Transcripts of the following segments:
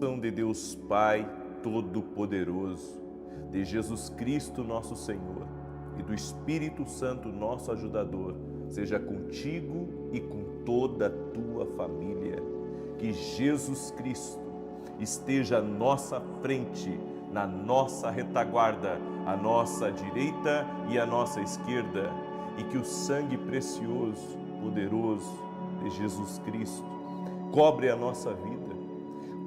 De Deus Pai Todo-Poderoso, de Jesus Cristo nosso Senhor e do Espírito Santo nosso ajudador, seja contigo e com toda a tua família. Que Jesus Cristo esteja à nossa frente, na nossa retaguarda, à nossa direita e à nossa esquerda, e que o sangue precioso, poderoso de Jesus Cristo cobre a nossa vida,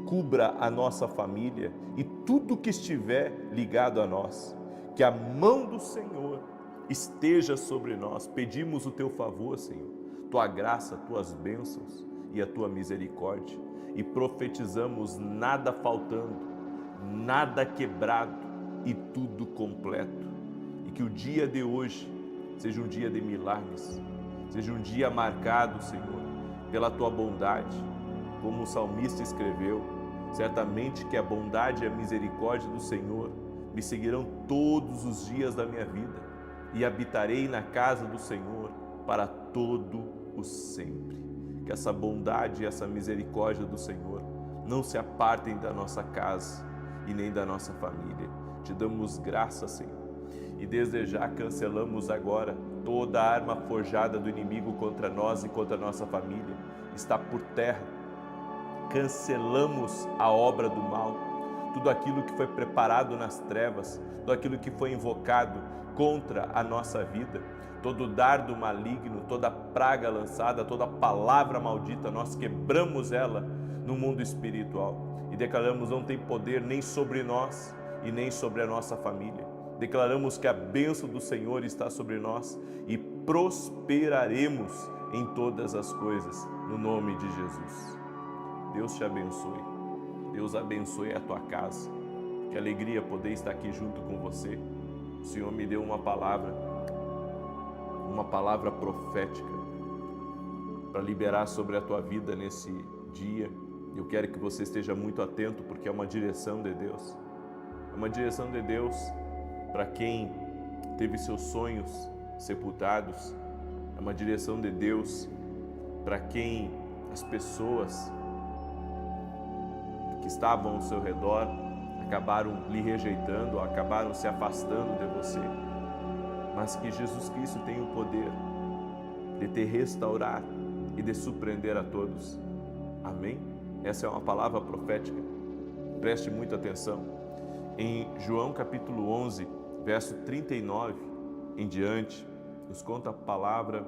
cubra a nossa família e tudo que estiver ligado a nós. Que a mão do Senhor esteja sobre nós. Pedimos o teu favor, Senhor, tua graça, tuas bênçãos e a tua misericórdia. E profetizamos nada faltando, nada quebrado e tudo completo. E que o dia de hoje seja um dia de milagres, seja um dia marcado, Senhor, pela tua bondade. Como o salmista escreveu, certamente que a bondade e a misericórdia do Senhor me seguirão todos os dias da minha vida e habitarei na casa do Senhor para todo o sempre. Que essa bondade e essa misericórdia do Senhor não se apartem da nossa casa e nem da nossa família. Te damos graça, Senhor, e desde já cancelamos agora toda a arma forjada do inimigo contra nós e contra a nossa família. Está por terra. Cancelamos a obra do mal, tudo aquilo que foi preparado nas trevas, tudo aquilo que foi invocado contra a nossa vida, todo dardo maligno, toda praga lançada, toda palavra maldita, nós quebramos ela no mundo espiritual e declaramos: não tem poder nem sobre nós e nem sobre a nossa família. Declaramos que a bênção do Senhor está sobre nós e prosperaremos em todas as coisas, no nome de Jesus. Deus te abençoe, Deus abençoe a tua casa, que alegria poder estar aqui junto com você. O Senhor me deu uma palavra profética para liberar sobre a tua vida nesse dia. Eu quero que você esteja muito atento, porque é uma direção de Deus. É uma direção de Deus para quem teve seus sonhos sepultados. É uma direção de Deus para quem as pessoas que estavam ao seu redor acabaram lhe rejeitando, acabaram se afastando de você, mas que Jesus Cristo tem o poder de te restaurar e de surpreender a todos. Amém? Essa é uma palavra profética. Preste muita atenção. Em João capítulo 11, verso 39 em diante, nos conta a palavra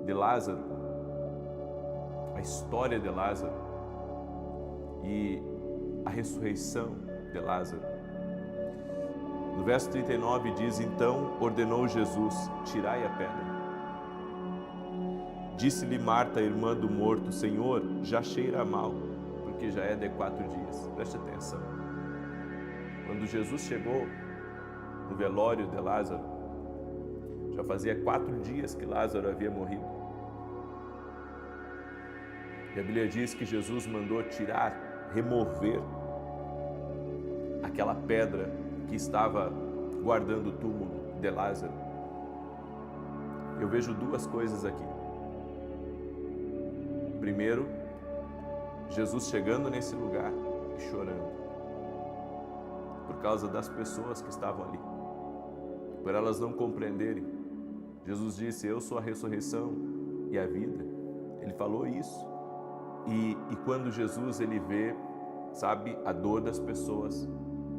de Lázaro, a história de Lázaro e a ressurreição de Lázaro. No verso 39 diz: então ordenou Jesus: tirai a pedra. Disse-lhe Marta, irmã do morto: Senhor, já cheira mal, porque já é de 4 dias. Preste atenção. Quando Jesus chegou no velório de Lázaro, já fazia 4 dias que Lázaro havia morrido. E a Bíblia diz que Jesus mandou tirar, remover aquela pedra que estava guardando o túmulo de Lázaro. Eu vejo 2 coisas aqui. Primeiro, Jesus chegando nesse lugar e chorando por causa das pessoas que estavam ali, por elas não compreenderem. Jesus disse: eu sou a ressurreição e a vida. Ele falou isso. E quando Jesus ele vê, sabe, a dor das pessoas,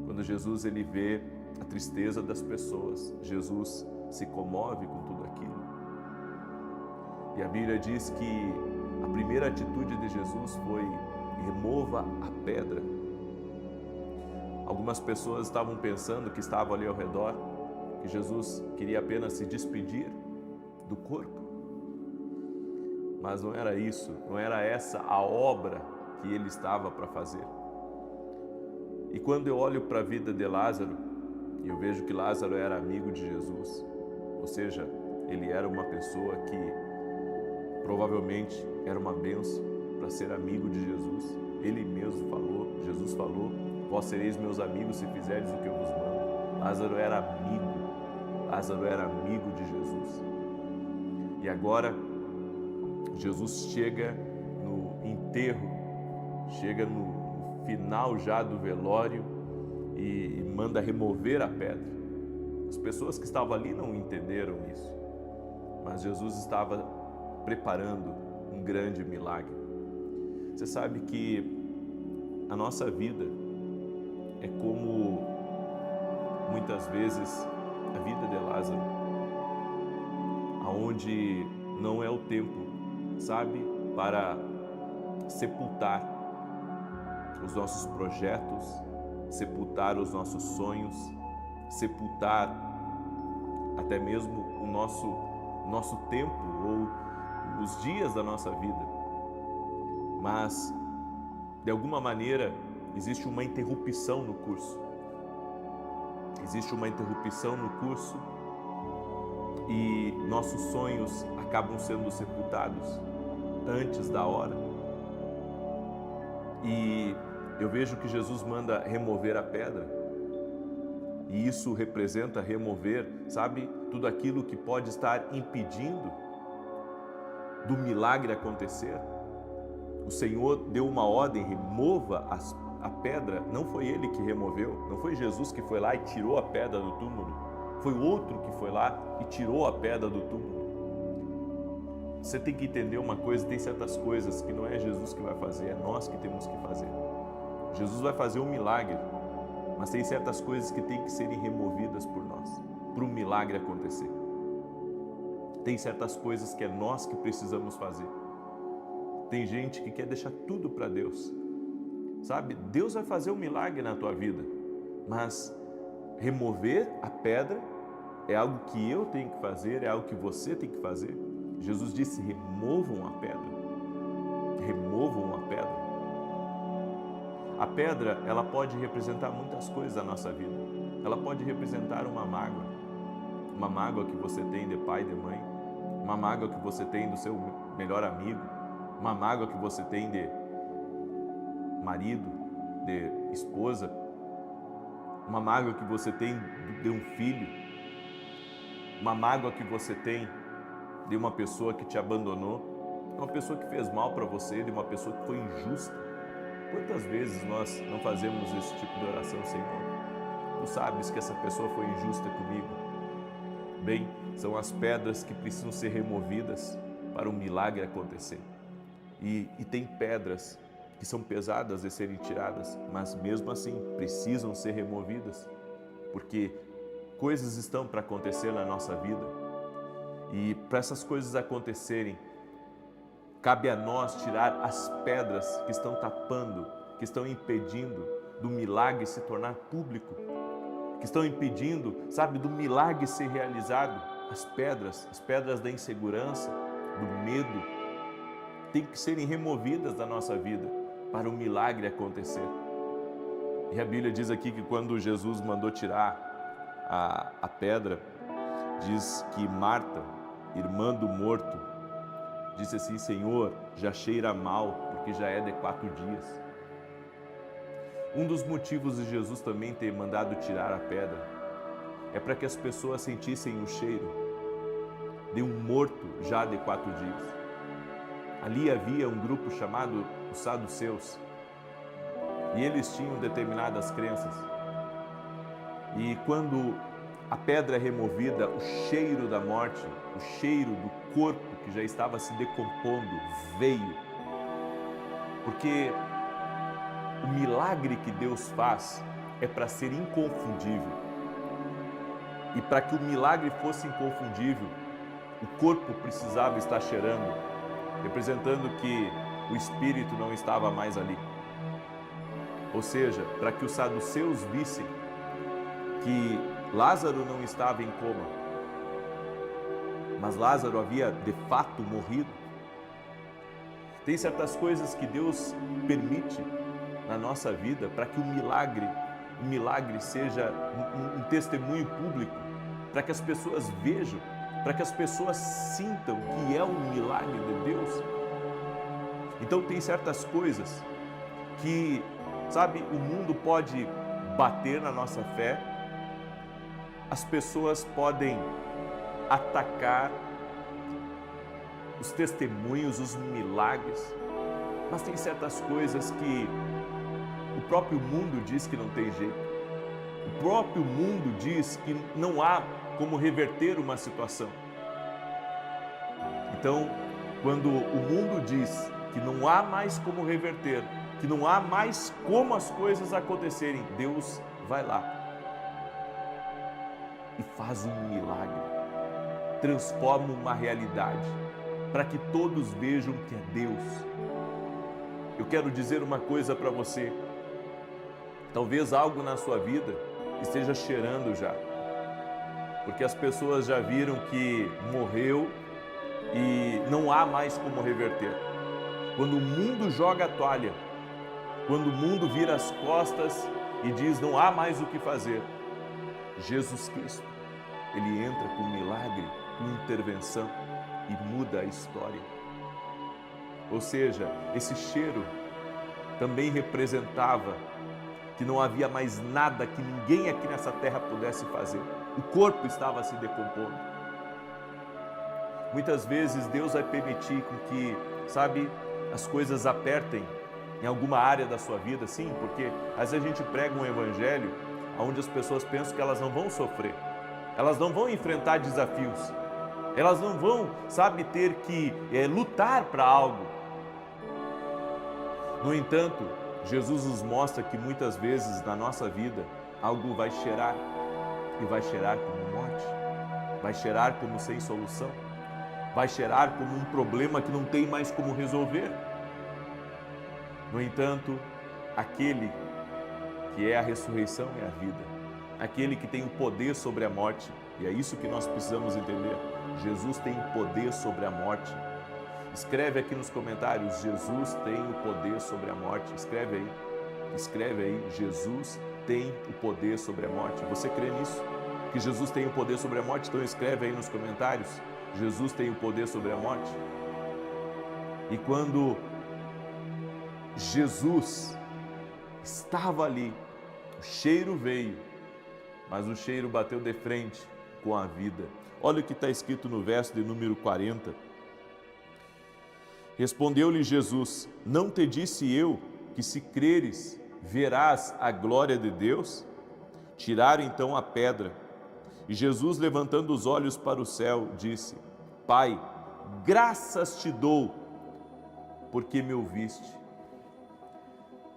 quando Jesus ele vê a tristeza das pessoas, Jesus se comove com tudo aquilo. E a Bíblia diz que a primeira atitude de Jesus foi: remova a pedra. Algumas pessoas estavam pensando, que estavam ali ao redor, que Jesus queria apenas se despedir do corpo. Mas não era isso, não era essa a obra que ele estava para fazer. E quando eu olho para a vida de Lázaro, eu vejo que Lázaro era amigo de Jesus, ou seja, ele era uma pessoa que provavelmente era uma bênção para ser amigo de Jesus. Ele mesmo falou, Jesus falou: vós sereis meus amigos se fizerdes o que eu vos mando. Lázaro era amigo de Jesus. E agora Jesus chega no enterro, chega no final já do velório e manda remover a pedra. As pessoas que estavam ali não entenderam isso, mas Jesus estava preparando um grande milagre. Você sabe que a nossa vida é como, muitas vezes, a vida de Lázaro, aonde não é o tempo, sabe, para sepultar os nossos projetos, sepultar os nossos sonhos, sepultar até mesmo o nosso tempo ou os dias da nossa vida. Mas, de alguma maneira, existe uma interrupção no curso. Existe uma interrupção no curso e nossos sonhos acabam sendo sepultados antes da hora. E eu vejo que Jesus manda remover a pedra. E isso representa remover, sabe, tudo aquilo que pode estar impedindo do milagre acontecer. O Senhor deu uma ordem, remova a pedra. Não foi Ele que removeu, não foi Jesus que foi lá e tirou a pedra do túmulo. Foi outro que foi lá e tirou a pedra do túmulo. Você tem que entender uma coisa, tem certas coisas que não é Jesus que vai fazer, é nós que temos que fazer. Jesus vai fazer um milagre, mas tem certas coisas que têm que serem removidas por nós, para o milagre acontecer. Tem certas coisas que é nós que precisamos fazer. Tem gente que quer deixar tudo para Deus. Sabe, Deus vai fazer um milagre na tua vida, mas remover a pedra é algo que eu tenho que fazer, é algo que você tem que fazer. Jesus disse, removam a pedra. Removam a pedra. A pedra, ela pode representar muitas coisas na nossa vida. Ela pode representar uma mágoa que você tem de pai e de mãe, uma mágoa que você tem do seu melhor amigo, uma mágoa que você tem de marido, de esposa, uma mágoa que você tem de um filho, uma mágoa que você tem de uma pessoa que te abandonou, de uma pessoa que fez mal para você, de uma pessoa que foi injusta. Quantas vezes nós não fazemos esse tipo de oração, Senhor? Tu sabes que essa pessoa foi injusta comigo. Bem, são as pedras que precisam ser removidas para o milagre acontecer. E tem pedras que são pesadas de serem tiradas, mas mesmo assim precisam ser removidas, porque coisas estão para acontecer na nossa vida. E para essas coisas acontecerem, cabe a nós tirar as pedras que estão tapando, que estão impedindo do milagre se tornar público, que estão impedindo, sabe, do milagre ser realizado. As pedras da insegurança, do medo, têm que serem removidas da nossa vida para o milagre acontecer. E a Bíblia diz aqui que quando Jesus mandou tirar a pedra, diz que Marta, irmã do morto, disse assim, Senhor, já cheira mal, porque já é de 4 dias. Um dos motivos de Jesus também ter mandado tirar a pedra é para que as pessoas sentissem o cheiro de um morto já de 4 dias. Ali havia um grupo chamado os saduceus, e eles tinham determinadas crenças. E quando a pedra é removida, o cheiro da morte, o cheiro do corpo que já estava se decompondo, veio. Porque o milagre que Deus faz é para ser inconfundível. E para que o milagre fosse inconfundível, o corpo precisava estar cheirando, representando que o espírito não estava mais ali. Ou seja, para que os saduceus vissem que Lázaro não estava em coma, mas Lázaro havia de fato morrido. Tem certas coisas que Deus permite na nossa vida para que o milagre seja um testemunho público, para que as pessoas vejam, para que as pessoas sintam que é um milagre de Deus. Então tem certas coisas que, sabe, o mundo pode bater na nossa fé, as pessoas podem atacar os testemunhos, os milagres, mas tem certas coisas que o próprio mundo diz que não tem jeito. O próprio mundo diz que não há como reverter uma situação. Então, quando o mundo diz que não há mais como reverter, que não há mais como as coisas acontecerem, Deus vai lá e faz um milagre, transforma uma realidade, para que todos vejam que é Deus. Eu quero dizer uma coisa para você, talvez algo na sua vida esteja cheirando já, porque as pessoas já viram que morreu e não há mais como reverter. Quando o mundo joga a toalha, quando o mundo vira as costas e diz não há mais o que fazer, Jesus Cristo, Ele entra com milagre, com intervenção e muda a história. Ou seja, esse cheiro também representava que não havia mais nada que ninguém aqui nessa terra pudesse fazer. O corpo estava se decompondo. Muitas vezes Deus vai permitir com que, as coisas apertem em alguma área da sua vida, sim, porque às vezes a gente prega um evangelho onde as pessoas pensam que elas não vão sofrer, elas não vão enfrentar desafios, elas não vão, ter que lutar para algo. No entanto, Jesus nos mostra que muitas vezes na nossa vida algo vai cheirar, e vai cheirar como morte, vai cheirar como sem solução, vai cheirar como um problema que não tem mais como resolver. No entanto, aquele que é a ressurreição e a vida, aquele que tem o poder sobre a morte, e é isso que nós precisamos entender, Jesus tem o poder sobre a morte. Escreve aqui nos comentários, Jesus tem o poder sobre a morte. Escreve aí, Jesus tem o poder sobre a morte. Você crê nisso? Que Jesus tem o poder sobre a morte? Então escreve aí nos comentários, Jesus tem o poder sobre a morte. E quando Jesus estava ali, o cheiro veio, mas o cheiro bateu de frente com a vida. Olha o que está escrito no verso de número 40. Respondeu-lhe Jesus, não te disse eu que se creres, verás a glória de Deus? Tiraram então a pedra. E Jesus, levantando os olhos para o céu, disse, Pai, graças te dou, porque me ouviste.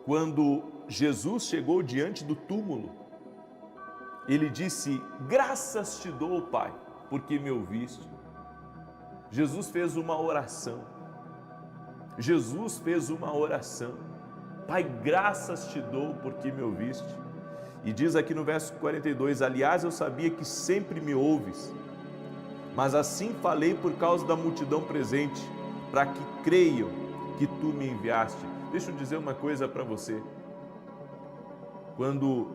Quando Jesus chegou diante do túmulo, ele disse, graças te dou, Pai, porque me ouviste. Jesus fez uma oração. Jesus fez uma oração. Pai, graças te dou porque me ouviste. E diz aqui no verso 42, aliás, eu sabia que sempre me ouves, mas assim falei por causa da multidão presente, para que creiam que tu me enviaste. Deixa eu dizer uma coisa para você. Quando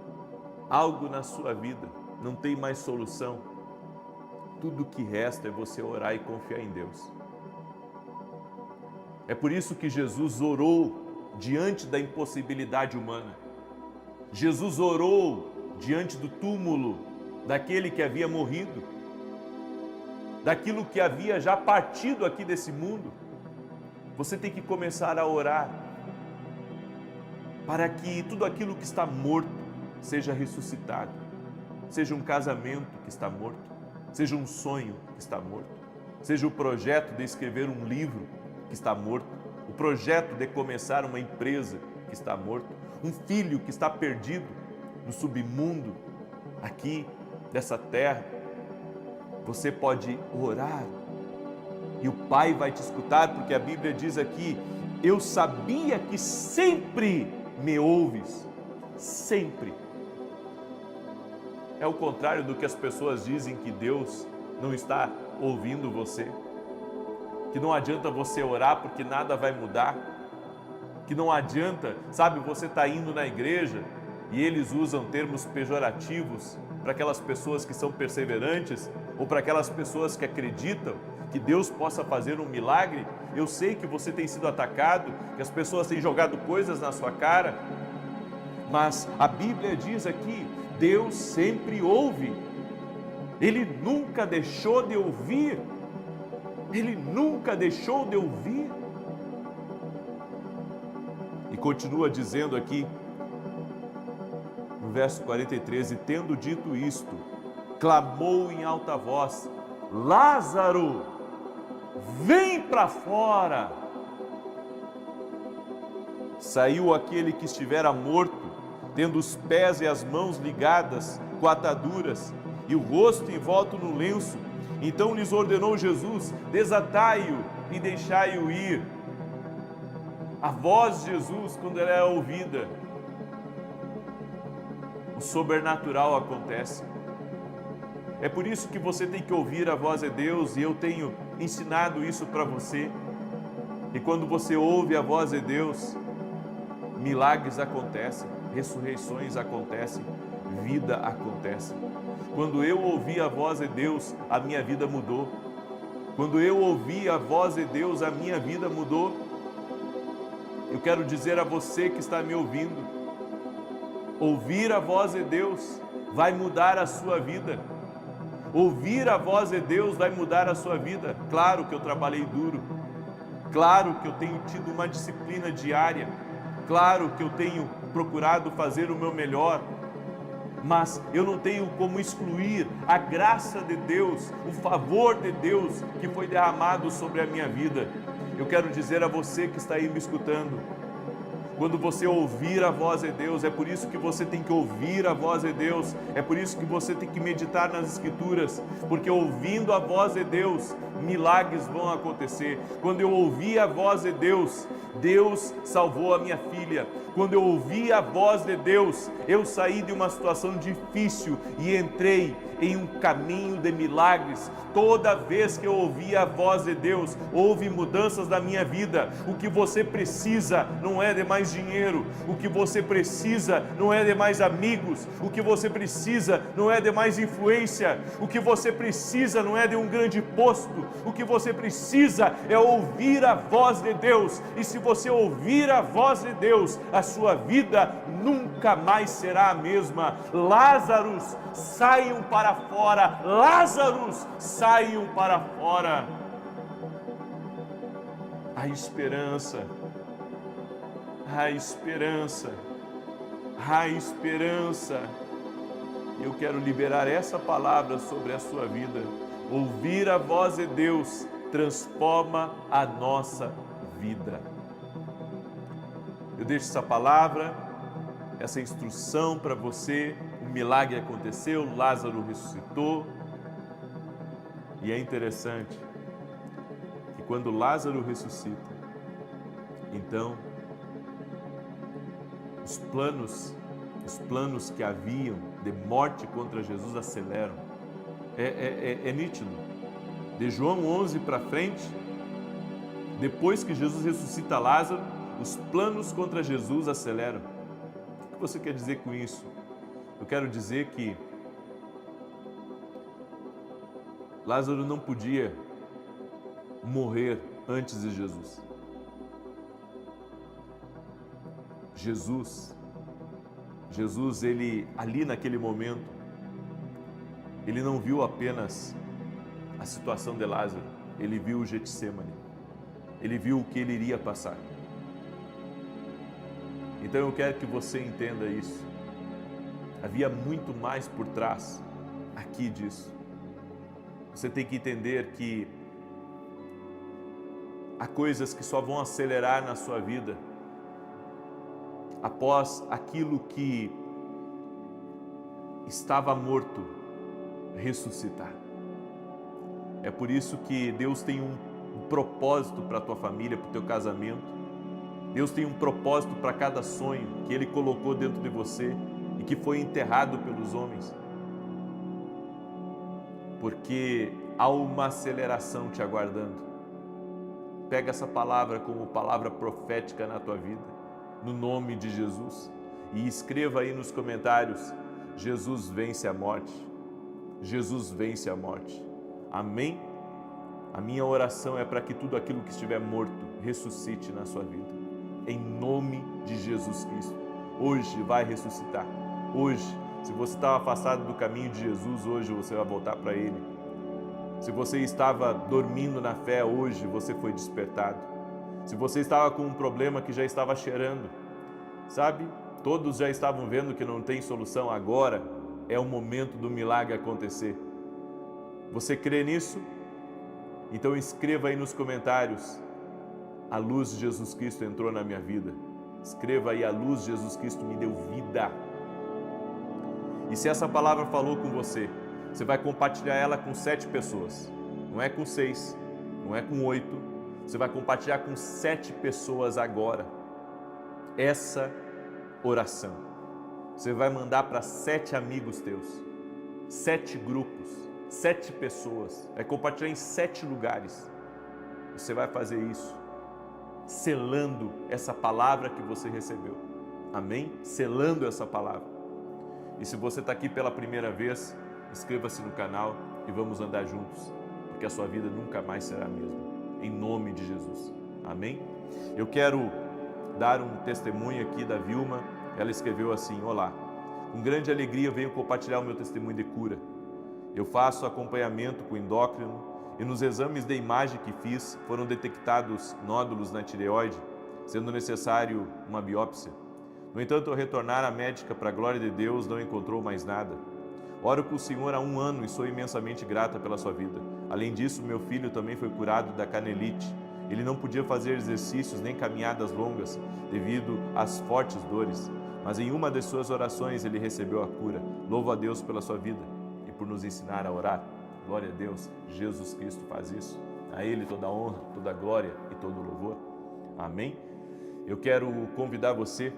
algo na sua vida não tem mais solução, tudo que resta é você orar e confiar em Deus. É por isso que Jesus orou diante da impossibilidade humana. Jesus orou diante do túmulo daquele que havia morrido, daquilo que havia já partido aqui desse mundo. Você tem que começar a orar para que tudo aquilo que está morto seja ressuscitado. Seja um casamento que está morto, seja um sonho que está morto, seja o projeto de escrever um livro que está morto, o projeto de começar uma empresa que está morto, um filho que está perdido no submundo aqui dessa terra. Você pode orar e o Pai vai te escutar, porque a Bíblia diz aqui, eu sabia que sempre me ouves, sempre. É o contrário do que as pessoas dizem, que Deus não está ouvindo você, que não adianta você orar porque nada vai mudar, que não adianta, você está indo na igreja e eles usam termos pejorativos para aquelas pessoas que são perseverantes ou para aquelas pessoas que acreditam que Deus possa fazer um milagre. Eu sei que você tem sido atacado, que as pessoas têm jogado coisas na sua cara, mas a Bíblia diz aqui, Deus sempre ouve, Ele nunca deixou de ouvir. Ele nunca deixou de ouvir. E continua dizendo aqui, verso 43, e tendo dito isto, clamou em alta voz: Lázaro, vem para fora. Saiu aquele que estivera morto, tendo os pés e as mãos ligadas com ataduras e o rosto envolto no lenço. Então lhes ordenou Jesus: desatai-o e deixai-o ir. A voz de Jesus, quando ela é ouvida, o sobrenatural acontece. É por isso que você tem que ouvir a voz de Deus, e eu tenho ensinado isso para você. E quando você ouve a voz de Deus, milagres acontecem, ressurreições acontecem, vida acontece. Quando eu ouvi a voz de Deus, a minha vida mudou. Quando eu ouvi a voz de Deus, a minha vida mudou. Eu quero dizer a você que está me ouvindo, ouvir a voz de Deus vai mudar a sua vida. Ouvir a voz de Deus vai mudar a sua vida. Claro que eu trabalhei duro, claro que eu tenho tido uma disciplina diária, claro que eu tenho procurado fazer o meu melhor, mas eu não tenho como excluir a graça de Deus, o favor de Deus que foi derramado sobre a minha vida. Eu quero dizer a você que está aí me escutando, quando você ouvir a voz de Deus, é por isso que você tem que ouvir a voz de Deus, é por isso que você tem que meditar nas Escrituras, porque ouvindo a voz de Deus, milagres vão acontecer. Quando eu ouvi a voz de Deus, Deus salvou a minha filha. Quando eu ouvi a voz de Deus, eu saí de uma situação difícil e entrei em um caminho de milagres. Toda vez que eu ouvi a voz de Deus, houve mudanças na minha vida. O que você precisa não é de mais dinheiro, o que você precisa não é de mais amigos, o que você precisa não é de mais influência, o que você precisa não é de um grande posto, o que você precisa é ouvir a voz de Deus. E se você ouvir a voz de Deus, a sua vida nunca mais será a mesma. Lázaros, saiam para fora. Lázaros, saiam para fora. A esperança, a esperança, a esperança. Eu quero liberar essa palavra sobre a sua vida. Ouvir a voz de Deus transforma a nossa vida. Eu deixo essa palavra, essa instrução para você. O milagre aconteceu, Lázaro ressuscitou. E é interessante que quando Lázaro ressuscita, então os planos que haviam de morte contra Jesus aceleram. É nítido. De João 11 para frente, depois que Jesus ressuscita Lázaro, os planos contra Jesus aceleram. O que você quer dizer com isso? Eu quero dizer que Lázaro não podia morrer antes de Jesus. Jesus, ele ali naquele momento, ele não viu apenas a situação de Lázaro, ele viu o Getsêmani, ele viu o que ele iria passar. Então eu quero que você entenda isso. Havia muito mais por trás aqui disso. Você tem que entender que há coisas que só vão acelerar na sua vida após aquilo que estava morto ressuscitar. É por isso que Deus tem um propósito para a tua família, para o teu casamento. Deus tem um propósito para cada sonho que Ele colocou dentro de você e que foi enterrado pelos homens. Porque há uma aceleração te aguardando. Pega essa palavra como palavra profética na tua vida, no nome de Jesus, e escreva aí nos comentários: Jesus vence a morte. Jesus vence a morte. Amém? A minha oração é para que tudo aquilo que estiver morto ressuscite na sua vida, em nome de Jesus Cristo. Hoje vai ressuscitar. Hoje, se você estava afastado do caminho de Jesus, hoje você vai voltar para Ele. Se você estava dormindo na fé, hoje você foi despertado. Se você estava com um problema que já estava cheirando, sabe? Todos já estavam vendo que não tem solução, agora é o momento do milagre acontecer. Você crê nisso? Então escreva aí nos comentários: a luz de Jesus Cristo entrou na minha vida. Escreva aí: a luz de Jesus Cristo me deu vida. E se essa palavra falou com você, você vai compartilhar ela com 7 pessoas. Não é com 6, não é com 8. Você vai compartilhar com 7 pessoas agora essa oração. Você vai mandar para 7 amigos teus, 7 grupos, 7 pessoas. Vai compartilhar em 7 lugares. Você vai fazer isso selando essa palavra que você recebeu. Amém? Selando essa palavra. E se você está aqui pela primeira vez, inscreva-se no canal e vamos andar juntos, porque a sua vida nunca mais será a mesma. Em nome de Jesus. Amém? Eu quero dar um testemunho aqui da Vilma. Ela escreveu assim: olá, com grande alegria eu venho compartilhar o meu testemunho de cura. Eu faço acompanhamento com endócrino e nos exames de imagem que fiz foram detectados nódulos na tireoide, sendo necessário uma biópsia. No entanto, ao retornar à médica, para a glória de Deus, não encontrou mais nada. Oro com o Senhor há 1 ano e sou imensamente grata pela sua vida. Além disso, meu filho também foi curado da canelite. Ele não podia fazer exercícios nem caminhadas longas devido às fortes dores, mas em uma das suas orações ele recebeu a cura. Louvo a Deus pela sua vida e por nos ensinar a orar. Glória a Deus, Jesus Cristo faz isso. A Ele toda a honra, toda a glória e todo o louvor. Amém? Eu quero convidar você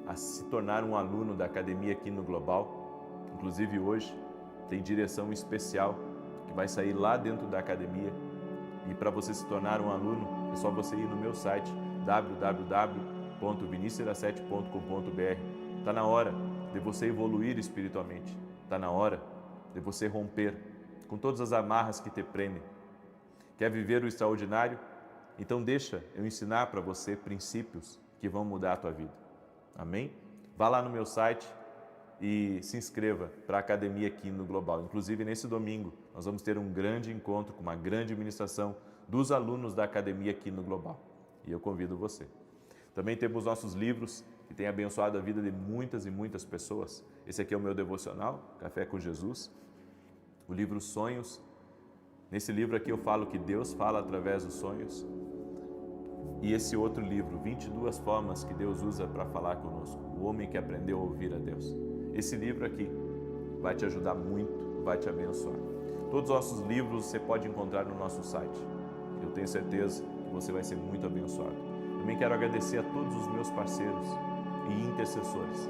a se tornar um aluno da Academia aqui no Global. Inclusive hoje tem direção especial que vai sair lá dentro da academia. E para você se tornar um aluno, é só você ir no meu site www.vinicius07.com.br. Está na hora de você evoluir espiritualmente. Está na hora de você romper com todas as amarras que te prendem. Quer viver o extraordinário? Então deixa eu ensinar para você princípios que vão mudar a tua vida. Amém? Vá lá no meu site e se inscreva para a academia aqui no Global. Inclusive, nesse domingo, nós vamos ter um grande encontro com uma grande ministração dos alunos da academia aqui no Global. E eu convido você. Também temos nossos livros que têm abençoado a vida de muitas e muitas pessoas. Esse aqui é o meu devocional, Café com Jesus. O livro Sonhos. Nesse livro aqui eu falo que Deus fala através dos sonhos. E esse outro livro, 22 formas que Deus usa para falar conosco. O homem que aprendeu a ouvir a Deus. Esse livro aqui vai te ajudar muito, vai te abençoar. Todos os nossos livros você pode encontrar no nosso site. Eu tenho certeza que você vai ser muito abençoado. Também quero agradecer a todos os meus parceiros e intercessores.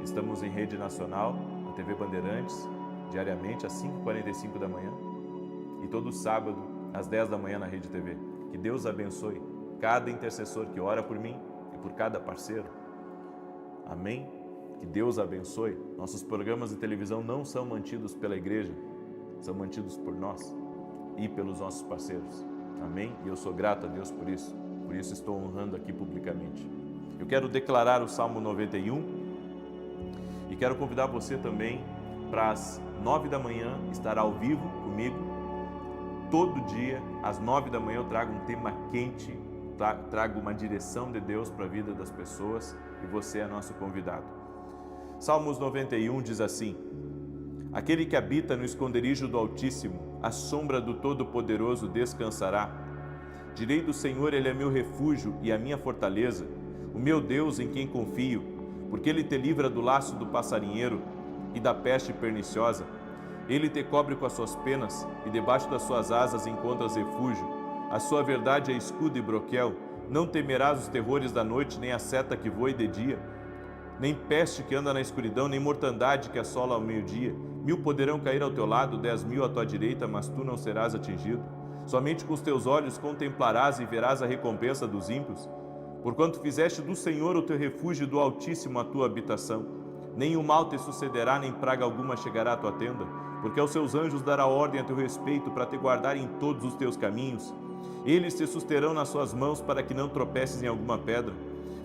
Estamos em rede nacional, na TV Bandeirantes, diariamente às 5h45 da manhã e todo sábado às 10 da manhã na Rede TV. Que Deus abençoe cada intercessor que ora por mim e por cada parceiro. Amém? Que Deus abençoe. Nossos programas de televisão não são mantidos pela igreja, são mantidos por nós e pelos nossos parceiros. Amém? E eu sou grato a Deus por isso estou honrando aqui publicamente. Eu quero declarar o Salmo 91 e quero convidar você também para as 9 da manhã estar ao vivo comigo. Todo dia, às 9 da manhã, eu trago um tema quente, trago uma direção de Deus para a vida das pessoas e você é nosso convidado. Salmos 91 diz assim: aquele que habita no esconderijo do Altíssimo, à sombra do Todo-Poderoso descansará. Direi do Senhor, Ele é meu refúgio e a minha fortaleza, o meu Deus em quem confio, porque Ele te livra do laço do passarinheiro e da peste perniciosa. Ele te cobre com as suas penas e debaixo das suas asas encontras refúgio. A sua verdade é escudo e broquel. Não temerás os terrores da noite, nem a seta que voe de dia, nem peste que anda na escuridão, nem mortandade que assola ao meio-dia. 1000 poderão cair ao teu lado, 10.000 à tua direita, mas tu não serás atingido. Somente com os teus olhos contemplarás e verás a recompensa dos ímpios. Porquanto fizeste do Senhor o teu refúgio e do Altíssimo a tua habitação. Nem o mal te sucederá, nem praga alguma chegará à tua tenda, porque aos seus anjos dará ordem a teu respeito para te guardar em todos os teus caminhos. Eles te susterão nas suas mãos para que não tropeces em alguma pedra.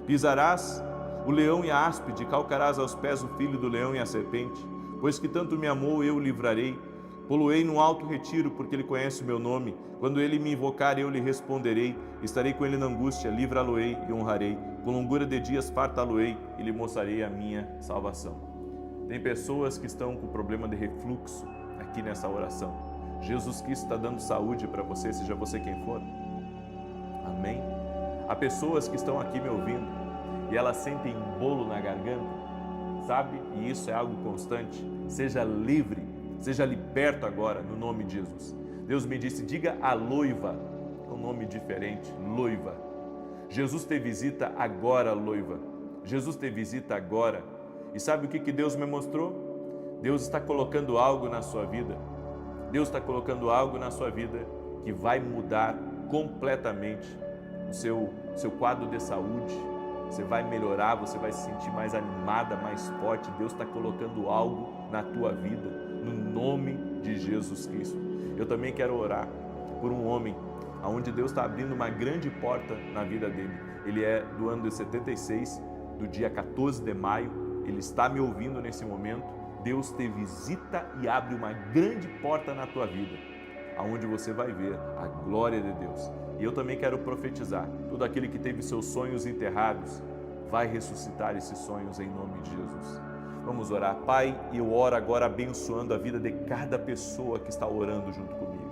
Pisarás o leão e a áspide, calcarás aos pés o filho do leão e a serpente. Pois que tanto me amou, eu o livrarei. Poloei num alto retiro, porque ele conhece o meu nome. Quando ele me invocar, eu lhe responderei. Estarei com ele na angústia, livrá-lo-ei e honrarei. Com longura de dias fartá-lo-ei e lhe mostrarei a minha salvação. Tem pessoas que estão com problema de refluxo aqui nessa oração. Jesus Cristo está dando saúde para você, seja você quem for. Amém? Há pessoas que estão aqui me ouvindo e elas sentem bolo na garganta, sabe? E isso é algo constante. Seja livre, seja liberto agora, no nome de Jesus. Deus me disse, diga a noiva, um nome diferente, noiva. Jesus te visita agora, noiva. Jesus te visita agora. E sabe o que Deus me mostrou? Deus está colocando algo na sua vida. Deus está colocando algo na sua vida que vai mudar completamente o seu quadro de saúde. Você vai melhorar, você vai se sentir mais animada, mais forte. Deus está colocando algo na tua vida, no nome de Jesus Cristo. Eu também quero orar por um homem onde Deus está abrindo uma grande porta na vida dele. Ele é do ano de 76, do dia 14 de maio. Ele está me ouvindo nesse momento. Deus te visita e abre uma grande porta na tua vida, aonde você vai ver a glória de Deus. E eu também quero profetizar, todo aquele que teve seus sonhos enterrados, vai ressuscitar esses sonhos em nome de Jesus. Vamos orar. Pai, eu oro agora abençoando a vida de cada pessoa que está orando junto comigo.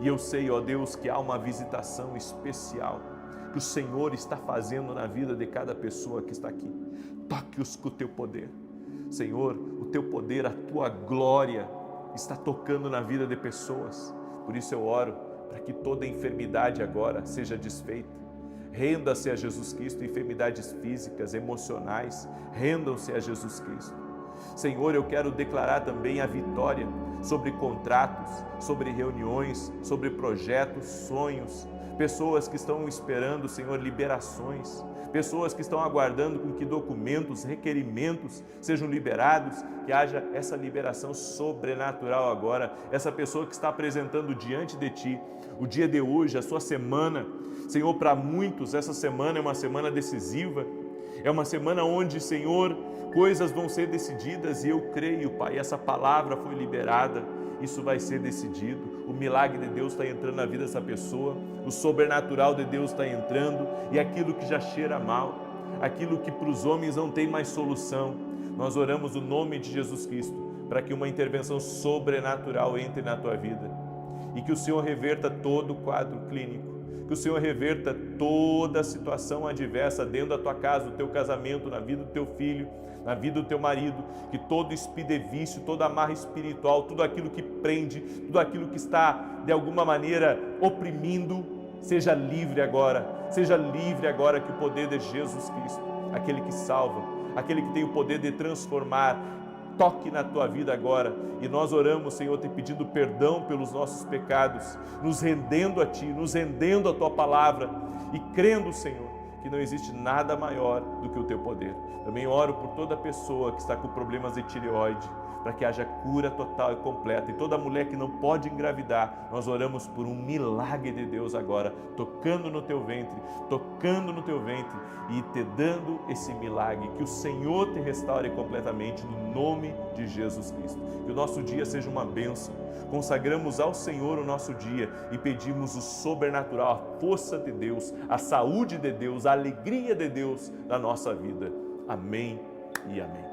E eu sei, ó Deus, que há uma visitação especial que o Senhor está fazendo na vida de cada pessoa que está aqui. Toque-os com o teu poder. Senhor, o teu poder, a tua glória está tocando na vida de pessoas. Por isso eu oro para que toda enfermidade agora seja desfeita. Renda-se a Jesus Cristo, enfermidades físicas, emocionais, rendam-se a Jesus Cristo. Senhor, eu quero declarar também a vitória sobre contratos, sobre reuniões, sobre projetos, sonhos, pessoas que estão esperando, Senhor, liberações, pessoas que estão aguardando com que documentos, requerimentos sejam liberados, que haja essa liberação sobrenatural agora. Essa pessoa que está apresentando diante de Ti o dia de hoje, a sua semana, Senhor, para muitos essa semana é uma semana decisiva, é uma semana onde, Senhor, coisas vão ser decididas e eu creio, Pai, essa palavra foi liberada, isso vai ser decidido. O milagre de Deus está entrando na vida dessa pessoa, o sobrenatural de Deus está entrando e aquilo que já cheira mal, aquilo que para os homens não tem mais solução, nós oramos no nome de Jesus Cristo para que uma intervenção sobrenatural entre na tua vida e que o Senhor reverta todo o quadro clínico, que o Senhor reverta toda a situação adversa dentro da tua casa, do teu casamento, na vida do teu filho, na vida do teu marido, que todo espírito de vício, toda amarra espiritual, tudo aquilo que prende, tudo aquilo que está de alguma maneira oprimindo, seja livre agora que o poder de Jesus Cristo, aquele que salva, aquele que tem o poder de transformar, toque na tua vida agora. E nós oramos, Senhor, te pedindo perdão pelos nossos pecados, nos rendendo a Ti, nos rendendo a Tua palavra e crendo, Senhor, que não existe nada maior do que o Teu poder. Também oro por toda pessoa que está com problemas de tireoide, para que haja cura total e completa. E toda mulher que não pode engravidar, nós oramos por um milagre de Deus agora, tocando no teu ventre e te dando esse milagre, que o Senhor te restaure completamente no nome de Jesus Cristo. Que o nosso dia seja uma bênção. Consagramos ao Senhor o nosso dia e pedimos o sobrenatural, a força de Deus, a saúde de Deus, a alegria de Deus na nossa vida. Amém e amém.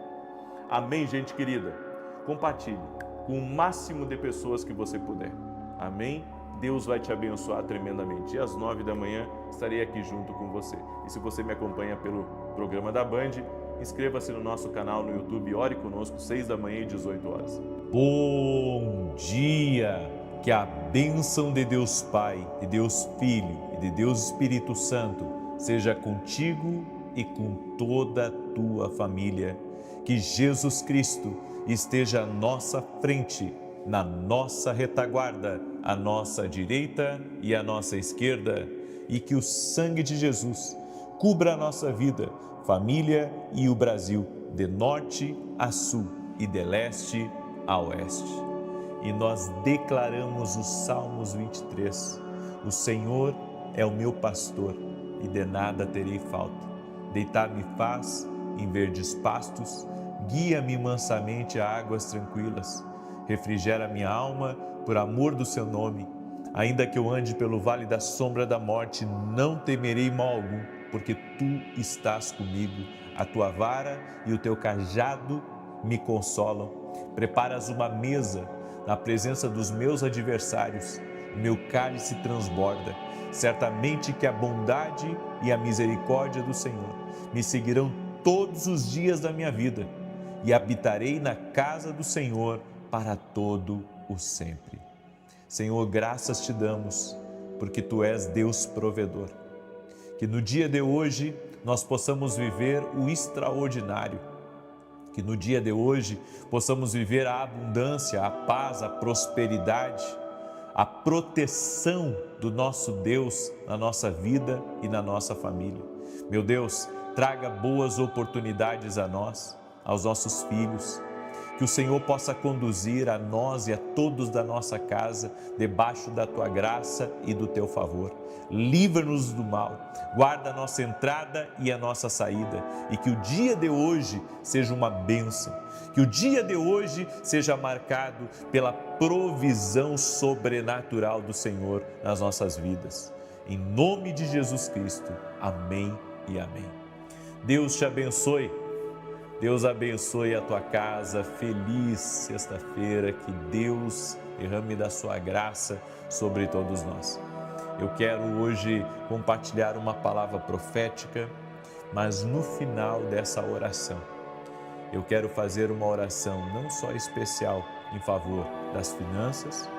Amém, gente querida. Compartilhe com o máximo de pessoas que você puder. Amém? Deus vai te abençoar tremendamente. E às 9 da manhã estarei aqui junto com você. E se você me acompanha pelo programa da Band, inscreva-se no nosso canal no YouTube, ore conosco, 6 da manhã e 18 horas. Bom dia! Que a bênção de Deus Pai, de Deus Filho e de Deus Espírito Santo seja contigo e com toda a tua família. Que Jesus Cristo esteja à nossa frente, na nossa retaguarda, à nossa direita e à nossa esquerda, e que o sangue de Jesus cubra a nossa vida, família e o Brasil, de norte a sul e de leste a oeste. E nós declaramos os Salmos 23, o Senhor é o meu pastor e de nada terei falta. Deitar-me faz em verdes pastos, guia-me mansamente a águas tranquilas, refrigera minha alma por amor do seu nome. Ainda que eu ande pelo vale da sombra da morte, não temerei mal algum, porque tu estás comigo, a tua vara e o teu cajado me consolam. Preparas uma mesa na presença dos meus adversários, o meu cálice transborda. Certamente que a bondade e a misericórdia do Senhor me seguirão todos os dias da minha vida e habitarei na casa do Senhor para todo o sempre. Senhor, graças te damos, porque tu és Deus provedor. Que no dia de hoje nós possamos viver o extraordinário. Que no dia de hoje possamos viver a abundância, a paz, a prosperidade, a proteção do nosso Deus na nossa vida e na nossa família. Meu Deus, traga boas oportunidades a nós, aos nossos filhos, que o Senhor possa conduzir a nós e a todos da nossa casa debaixo da tua graça e do teu favor. Livra-nos do mal, guarda a nossa entrada e a nossa saída, e que o dia de hoje seja uma bênção, que o dia de hoje seja marcado pela provisão sobrenatural do Senhor nas nossas vidas. Em nome de Jesus Cristo, amém e amém. Deus te abençoe. Deus abençoe a tua casa. Feliz sexta-feira, que Deus derrame da sua graça sobre todos nós. Eu quero hoje compartilhar uma palavra profética, mas no final dessa oração, eu quero fazer uma oração não só especial em favor das finanças,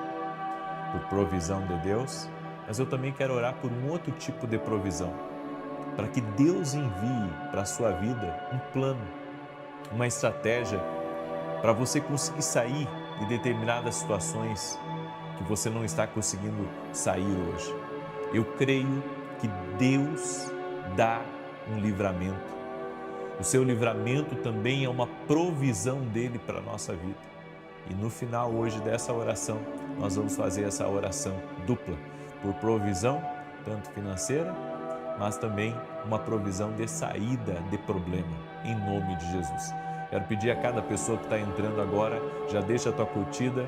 por provisão de Deus, mas eu também quero orar por um outro tipo de provisão, para que Deus envie para a sua vida um plano, uma estratégia para você conseguir sair de determinadas situações que você não está conseguindo sair hoje. Eu creio que Deus dá um livramento. O seu livramento também é uma provisão dele para a nossa vida. E no final hoje dessa oração, nós vamos fazer essa oração dupla, por provisão, tanto financeira, mas também uma provisão de saída de problema, em nome de Jesus. Quero pedir a cada pessoa que está entrando agora, já deixa a tua curtida,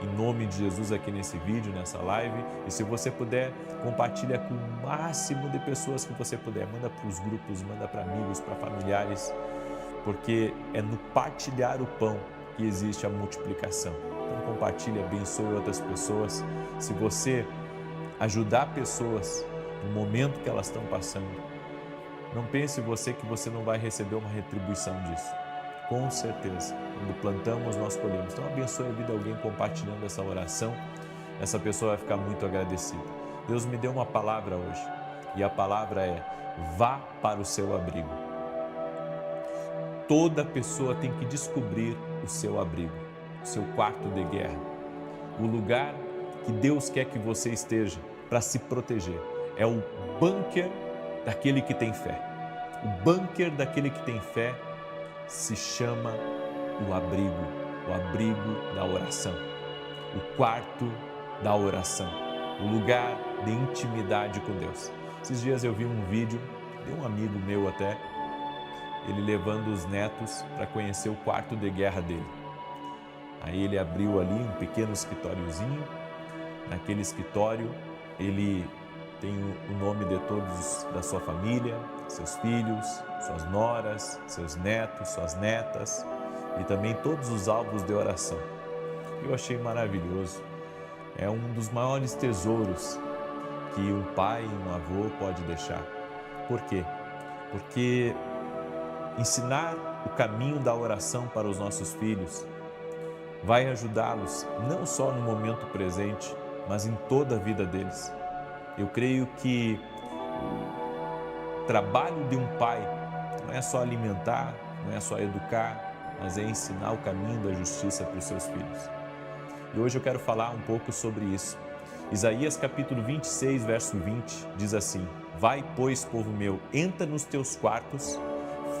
em nome de Jesus aqui nesse vídeo, nessa live, e se você puder, compartilha com o máximo de pessoas que você puder, manda para os grupos, manda para amigos, para familiares, porque é no partilhar o pão que existe a multiplicação. Então compartilha, abençoe outras pessoas. Se você ajudar pessoas no momento que elas estão passando, não pense você que você não vai receber uma retribuição disso. Com certeza, quando plantamos, nós colhemos. Então abençoe a vida de alguém compartilhando essa oração, essa pessoa vai ficar muito agradecida. Deus me deu uma palavra hoje, e a palavra é: vá para o seu abrigo. Toda pessoa tem que descobrir o seu abrigo, o seu quarto de guerra, o lugar que Deus quer que você esteja para se proteger. É o bunker daquele que tem fé. O bunker daquele que tem fé se chama o abrigo da oração, o quarto da oração, o lugar de intimidade com Deus. Esses dias eu vi um vídeo de um amigo meu até, ele levando os netos para conhecer o quarto de guerra dele. Aí ele abriu ali um pequeno escritóriozinho, naquele escritório ele tem o nome de todos da sua família, seus filhos, suas noras, seus netos, suas netas e também todos os alvos de oração. Eu achei maravilhoso. É um dos maiores tesouros que um pai e um avô pode deixar. Por quê? Porque ensinar o caminho da oração para os nossos filhos vai ajudá-los não só no momento presente, mas em toda a vida deles. Eu creio que o trabalho de um pai não é só alimentar, não é só educar, mas é ensinar o caminho da justiça para os seus filhos. E hoje eu quero falar um pouco sobre isso. Isaías capítulo 26, verso 20, diz assim: vai, pois, povo meu, entra nos teus quartos,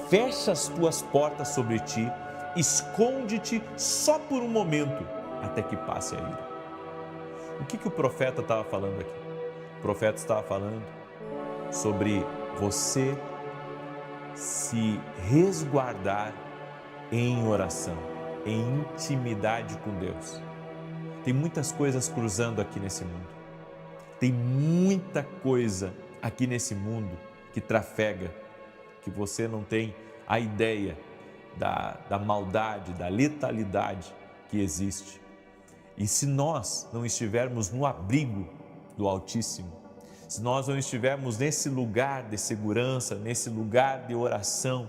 fecha as tuas portas sobre ti, esconde-te só por um momento, até que passe a ira. O que o profeta estava falando aqui? O profeta estava falando sobre você se resguardar em oração, em intimidade com Deus. Tem muitas coisas cruzando aqui nesse mundo. Tem muita coisa aqui nesse mundo que trafega, que você não tem a ideia da maldade, da letalidade que existe. E se nós não estivermos no abrigo do Altíssimo, se nós não estivermos nesse lugar de segurança, nesse lugar de oração,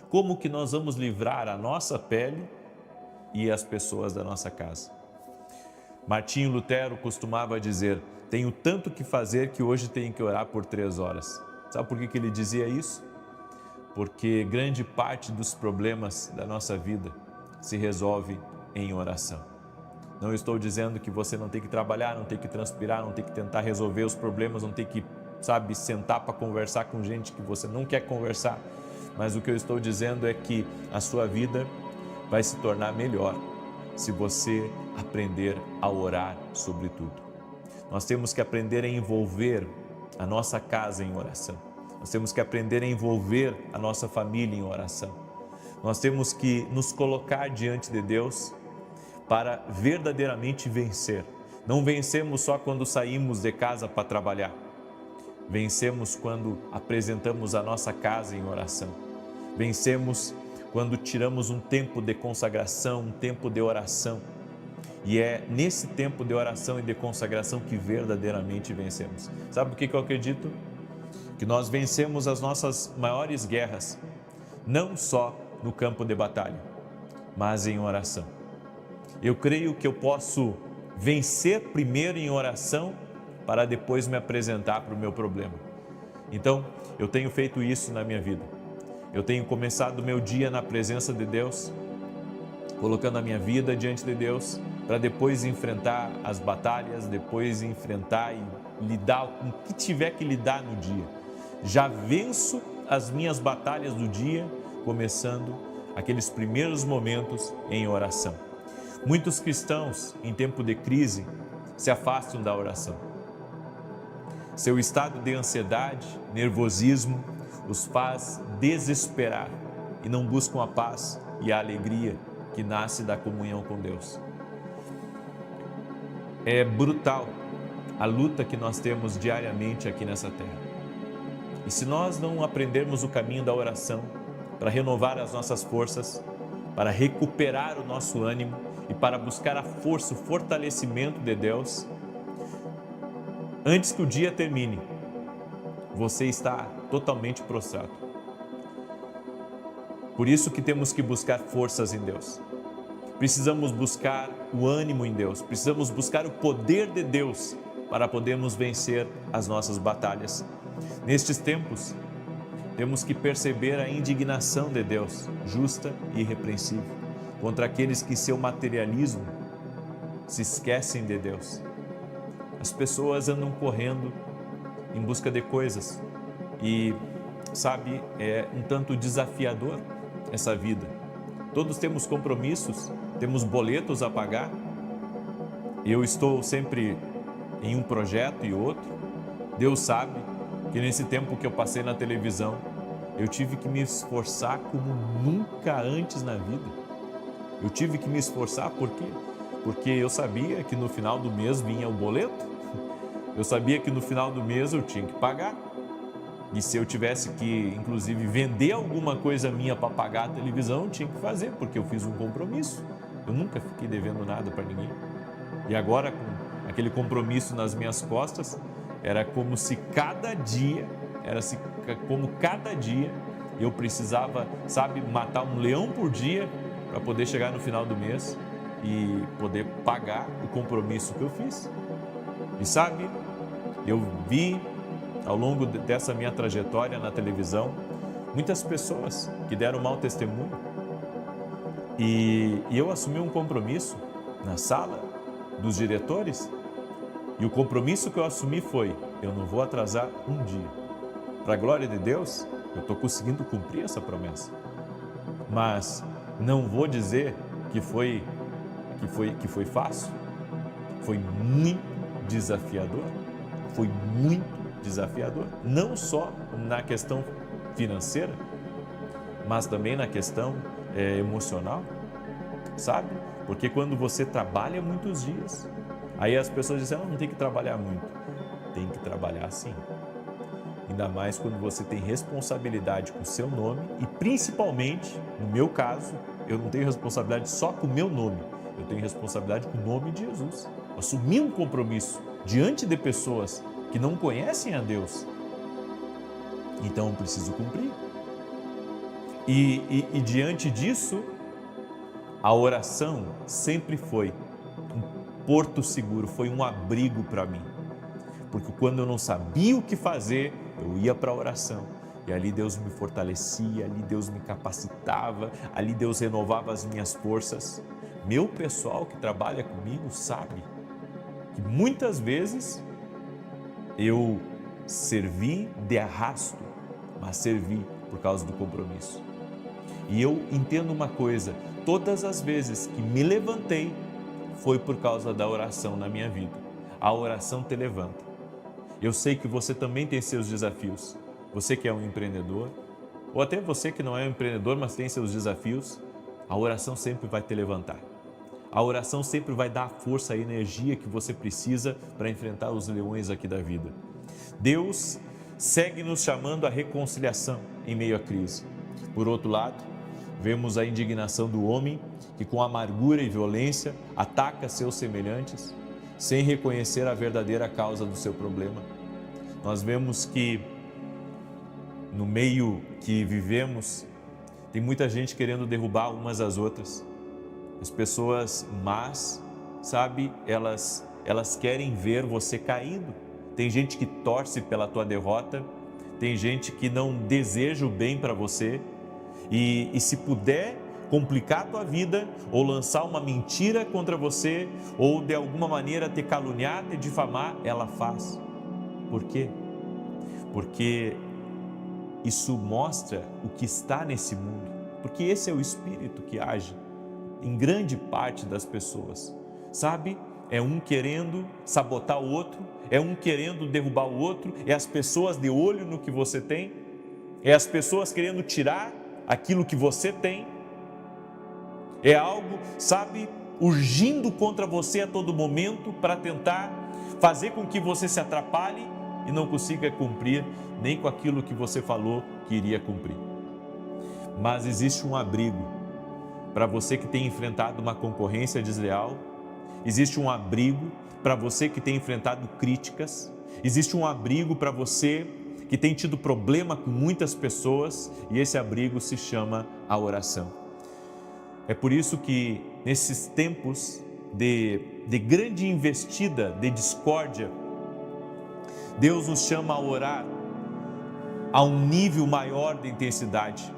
como que nós vamos livrar a nossa pele e as pessoas da nossa casa? Martinho Lutero costumava dizer: tenho tanto que fazer que hoje tenho que orar por 3 horas. Sabe por que ele dizia isso? Porque grande parte dos problemas da nossa vida se resolve em oração. Não estou dizendo que você não tem que trabalhar, não tem que transpirar, não tem que tentar resolver os problemas, não tem que, sentar para conversar com gente que você não quer conversar. Mas o que eu estou dizendo é que a sua vida vai se tornar melhor se você aprender a orar sobre tudo. Nós temos que aprender a envolver a nossa casa em oração. Nós temos que aprender a envolver a nossa família em oração. Nós temos que nos colocar diante de Deus para verdadeiramente vencer. Não vencemos só quando saímos de casa para trabalhar. Vencemos quando apresentamos a nossa casa em oração. Vencemos quando tiramos um tempo de consagração, um tempo de oração. E é nesse tempo de oração e de consagração que verdadeiramente vencemos. Sabe o que eu acredito? Que nós vencemos as nossas maiores guerras, não só no campo de batalha, mas em oração. Eu creio que eu posso vencer primeiro em oração para depois me apresentar para o meu problema. Então, eu tenho feito isso na minha vida. Eu tenho começado o meu dia na presença de Deus, colocando a minha vida diante de Deus, para depois enfrentar as batalhas, depois enfrentar e lidar com o que tiver que lidar no dia. Já venço as minhas batalhas do dia, começando aqueles primeiros momentos em oração. Muitos cristãos, em tempo de crise, se afastam da oração. Seu estado de ansiedade, nervosismo, os faz desesperar e não buscam a paz e a alegria que nasce da comunhão com Deus. É brutal a luta que nós temos diariamente aqui nessa terra. E se nós não aprendermos o caminho da oração para renovar as nossas forças, para recuperar o nosso ânimo e para buscar a força, o fortalecimento de Deus, antes que o dia termine, você está totalmente prostrado. Por isso que temos que buscar forças em Deus. Precisamos buscar o ânimo em Deus, precisamos buscar o poder de Deus para podermos vencer as nossas batalhas. Nestes tempos, temos que perceber a indignação de Deus, justa e irrepreensível, contra aqueles que em seu materialismo se esquecem de Deus. As pessoas andam correndo em busca de coisas e, é um tanto desafiador essa vida. Todos temos compromissos, temos boletos a pagar. Eu estou sempre em um projeto e outro. Deus sabe que nesse tempo que eu passei na televisão, eu tive que me esforçar como nunca antes na vida. Eu tive que me esforçar, por quê? Porque eu sabia que no final do mês vinha o boleto, eu sabia que no final do mês eu tinha que pagar. E se eu tivesse que, inclusive, vender alguma coisa minha para pagar a televisão, eu tinha que fazer, porque eu fiz um compromisso. Eu nunca fiquei devendo nada para ninguém. E agora, com aquele compromisso nas minhas costas, era como se cada dia eu precisava, matar um leão por dia para poder chegar no final do mês e poder pagar o compromisso que eu fiz. E eu vi ao longo dessa minha trajetória na televisão muitas pessoas que deram mau testemunho e eu assumi um compromisso na sala dos diretores e o compromisso que eu assumi foi: eu não vou atrasar um dia. Para a glória de Deus, eu estou conseguindo cumprir essa promessa, mas não vou dizer que foi fácil. Foi muito desafiador, não só na questão financeira, mas também na questão emocional, porque quando você trabalha muitos dias, aí as pessoas dizem: não tem que trabalhar muito. Tem que trabalhar sim. ainda mais quando você tem responsabilidade com o seu nome e principalmente, no meu caso, eu não tenho responsabilidade só com o meu nome, eu tenho responsabilidade com o nome de Jesus. Assumir um compromisso diante de pessoas que não conhecem a Deus, então eu preciso cumprir. E diante disso, a oração sempre foi um porto seguro, foi um abrigo para mim. Porque quando eu não sabia o que fazer, eu ia para a oração. E ali Deus me fortalecia, ali Deus me capacitava, ali Deus renovava as minhas forças. Meu pessoal que trabalha comigo sabe que muitas vezes eu servi de arrasto, mas servi por causa do compromisso. E eu entendo uma coisa, todas as vezes que me levantei, foi por causa da oração na minha vida. A oração te levanta. Eu sei que você também tem seus desafios. Você que é um empreendedor, ou até você que não é um empreendedor, mas tem seus desafios, a oração sempre vai te levantar. A oração sempre vai dar a força, a energia que você precisa para enfrentar os leões aqui da vida. Deus segue nos chamando à reconciliação em meio à crise. Por outro lado, vemos a indignação do homem que com amargura e violência ataca seus semelhantes, sem reconhecer a verdadeira causa do seu problema. Nós vemos que no meio que vivemos, tem muita gente querendo derrubar umas às outras. As pessoas más, sabe, elas querem ver você caindo. Tem gente que torce pela tua derrota, tem gente que não deseja o bem para você e se puder complicar a tua vida ou lançar uma mentira contra você ou de alguma maneira te caluniar, te difamar, ela faz. Por quê? Porque isso mostra o que está nesse mundo, porque esse é o espírito que age em grande parte das pessoas, sabe? É um querendo sabotar o outro, é um querendo derrubar o outro, é as pessoas de olho no que você tem, é as pessoas querendo tirar aquilo que você tem, é algo, sabe, urgindo contra você a todo momento para tentar fazer com que você se atrapalhe e não consiga cumprir nem com aquilo que você falou que iria cumprir. Mas existe um abrigo para você que tem enfrentado uma concorrência desleal, existe um abrigo para você que tem enfrentado críticas, existe um abrigo para você que tem tido problema com muitas pessoas e esse abrigo se chama a oração. É por isso que nesses tempos de grande investida, de discórdia, Deus nos chama a orar a um nível maior de intensidade.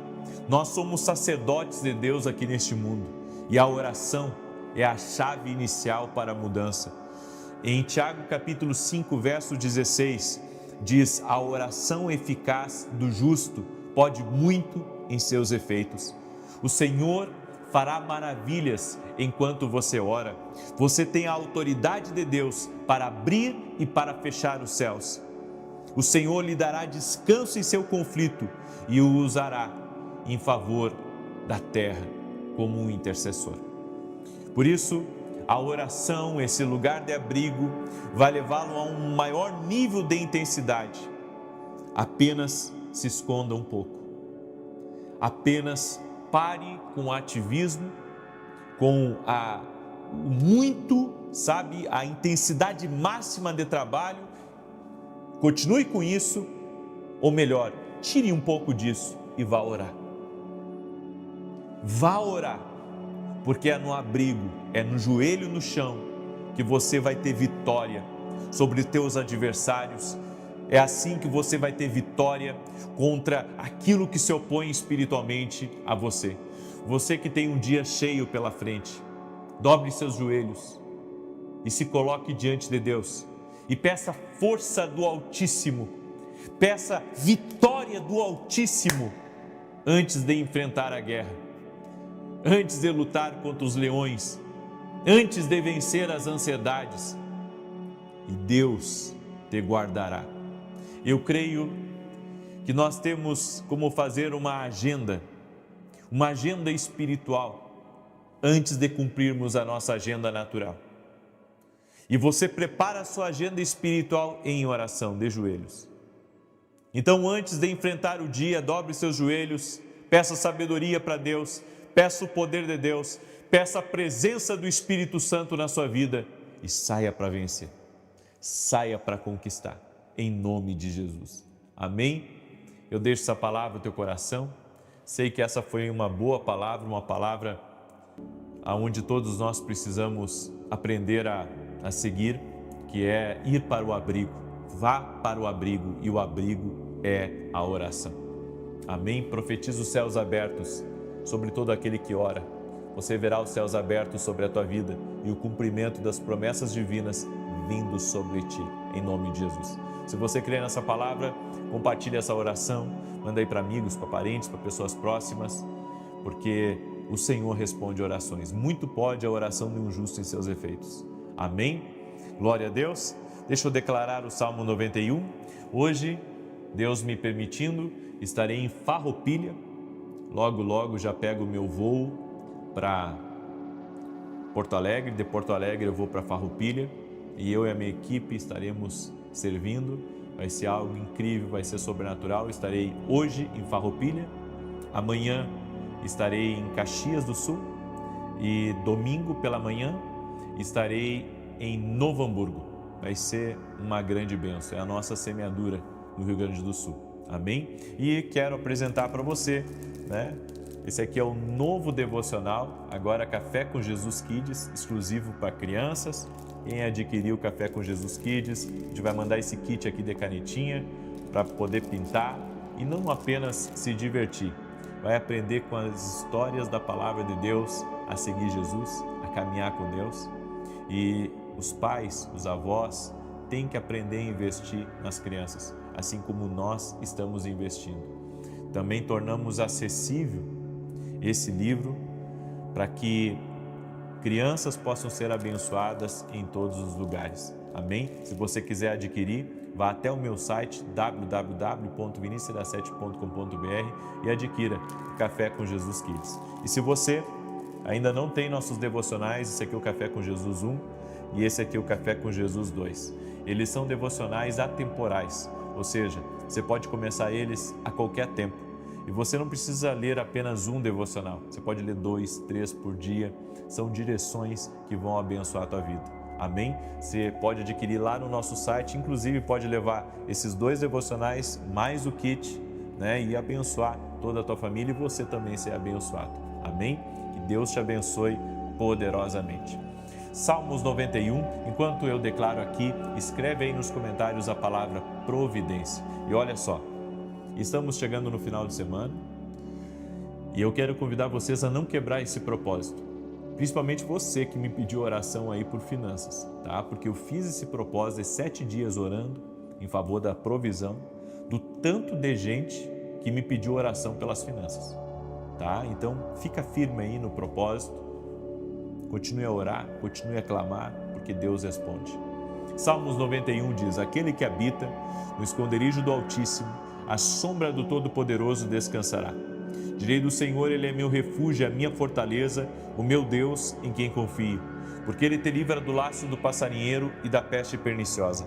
Nós somos sacerdotes de Deus aqui neste mundo e a oração é a chave inicial para a mudança. Em Tiago capítulo 5, verso 16, diz: a oração eficaz do justo pode muito em seus efeitos. O Senhor fará maravilhas enquanto você ora. Você tem a autoridade de Deus para abrir e para fechar os céus. O Senhor lhe dará descanso em seu conflito e o usará em favor da terra como um intercessor. Por isso, a oração, esse lugar de abrigo, vai levá-lo a um maior nível de intensidade. Apenas se esconda um pouco. Apenas pare com o ativismo, com a intensidade máxima de trabalho. Continue com isso, ou melhor, tire um pouco disso e vá orar. Vá orar, porque é no abrigo, é no joelho no chão que você vai ter vitória sobre os teus adversários. É assim que você vai ter vitória contra aquilo que se opõe espiritualmente a você. Você que tem um dia cheio pela frente, dobre seus joelhos e se coloque diante de Deus e peça força do Altíssimo, peça vitória do Altíssimo antes de enfrentar a guerra, antes de lutar contra os leões, antes de vencer as ansiedades, e Deus te guardará. Eu creio que nós temos como fazer uma agenda espiritual, antes de cumprirmos a nossa agenda natural. E você prepara a sua agenda espiritual em oração, de joelhos. Então, antes de enfrentar o dia, dobre seus joelhos, peça sabedoria para Deus, peça o poder de Deus, peça a presença do Espírito Santo na sua vida e saia para vencer, saia para conquistar, em nome de Jesus. Amém? Eu deixo essa palavra no teu coração. Sei que essa foi uma boa palavra, uma palavra aonde todos nós precisamos aprender a seguir, que é ir para o abrigo. Vá para o abrigo, e o abrigo é a oração. Amém? Profetiza os céus abertos sobre todo aquele que ora. Você verá os céus abertos sobre a tua vida e o cumprimento das promessas divinas vindo sobre ti, em nome de Jesus. Se você crê nessa palavra, compartilhe essa oração, manda aí para amigos, para parentes, para pessoas próximas, porque o Senhor responde orações. Muito pode a oração de um justo em seus efeitos. Amém? Glória a Deus. Deixa eu declarar o Salmo 91. Hoje, Deus me permitindo, estarei em Farroupilha. Logo, logo já pego o meu voo para Porto Alegre. De Porto Alegre eu vou para Farroupilha e eu e a minha equipe estaremos servindo. Vai ser algo incrível, vai ser sobrenatural. Estarei hoje em Farroupilha, amanhã estarei em Caxias do Sul e domingo pela manhã estarei em Novo Hamburgo. Vai ser uma grande bênção, é a nossa semeadura no Rio Grande do Sul. Amém? E quero apresentar para você, esse aqui é o novo devocional, agora Café com Jesus Kids, exclusivo para crianças. Quem adquiriu o Café com Jesus Kids, a gente vai mandar esse kit aqui de canetinha para poder pintar e não apenas se divertir, vai aprender com as histórias da palavra de Deus a seguir Jesus, a caminhar com Deus. E os pais, os avós, têm que aprender a investir nas crianças, assim como nós estamos investindo. Também tornamos acessível esse livro para que crianças possam ser abençoadas em todos os lugares. Amém? Se você quiser adquirir, vá até o meu site www.vinicius7.com.br e adquira o Café com Jesus Kids. E se você ainda não tem nossos devocionais, esse aqui é o Café com Jesus 1 e esse aqui é o Café com Jesus 2. Eles são devocionais atemporais, ou seja, você pode começar eles a qualquer tempo. E você não precisa ler apenas um devocional, você pode ler 2, 3 por dia. São direções que vão abençoar a tua vida. Amém? Você pode adquirir lá no nosso site, inclusive pode levar esses 2 devocionais mais o kit, e abençoar toda a tua família e você também ser abençoado. Amém? Que Deus te abençoe poderosamente. Salmos 91, enquanto eu declaro aqui, escreve aí nos comentários a palavra providência. E olha só, estamos chegando no final de semana e eu quero convidar vocês a não quebrar esse propósito. Principalmente você que me pediu oração aí por finanças, tá? Porque eu fiz esse propósito de 7 dias orando em favor da provisão, do tanto de gente que me pediu oração pelas finanças, tá? Então fica firme aí no propósito, continue a orar, continue a clamar, porque Deus responde. Salmos 91 diz: aquele que habita no esconderijo do Altíssimo, à sombra do Todo-Poderoso descansará. Direi do Senhor, Ele é meu refúgio, a minha fortaleza, o meu Deus em quem confio, porque Ele te livra do laço do passarinheiro e da peste perniciosa.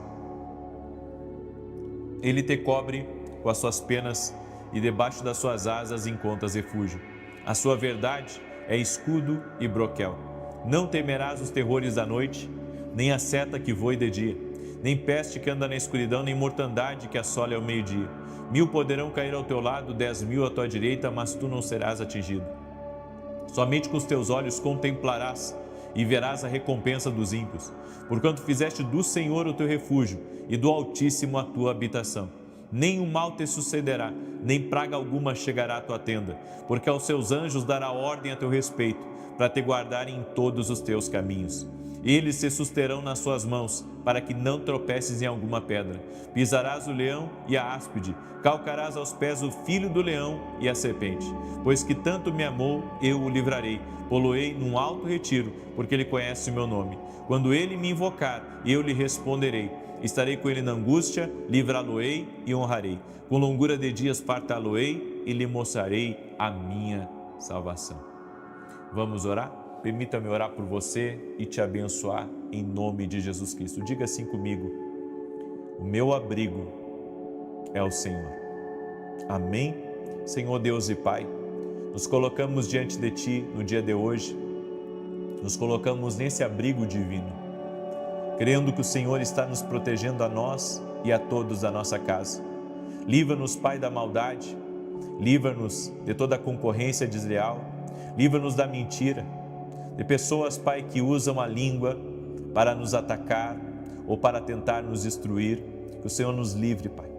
Ele te cobre com as suas penas e debaixo das suas asas encontras refúgio. A sua verdade é escudo e broquel. Não temerás os terrores da noite, nem a seta que voe de dia, nem peste que anda na escuridão, nem mortandade que assole ao meio-dia. 1000 poderão cair ao teu lado, 10.000 à tua direita, mas tu não serás atingido. Somente com os teus olhos contemplarás e verás a recompensa dos ímpios, porquanto fizeste do Senhor o teu refúgio e do Altíssimo a tua habitação. Nenhum mal te sucederá, nem praga alguma chegará à tua tenda, porque aos seus anjos dará ordem a teu respeito, para te guardarem em todos os teus caminhos. Eles se susterão nas suas mãos, para que não tropeces em alguma pedra. Pisarás o leão e a áspide, calcarás aos pés o filho do leão e a serpente. Pois que tanto me amou, eu o livrarei. Poloei num alto retiro, porque ele conhece o meu nome. Quando ele me invocar, eu lhe responderei. Estarei com ele na angústia, livrá-lo-ei e honrarei. Com longura de dias fartá-lo-ei e lhe mostrarei a minha salvação. Vamos orar? Permita-me orar por você e te abençoar em nome de Jesus Cristo. Diga assim comigo: o meu abrigo é o Senhor. Amém? Senhor Deus e Pai, nos colocamos diante de Ti no dia de hoje, nos colocamos nesse abrigo divino, crendo que o Senhor está nos protegendo a nós e a todos da nossa casa. Livra-nos, Pai, da maldade, livra-nos de toda a concorrência desleal, livra-nos da mentira, de pessoas, Pai, que usam a língua para nos atacar ou para tentar nos destruir. Que o Senhor nos livre, Pai.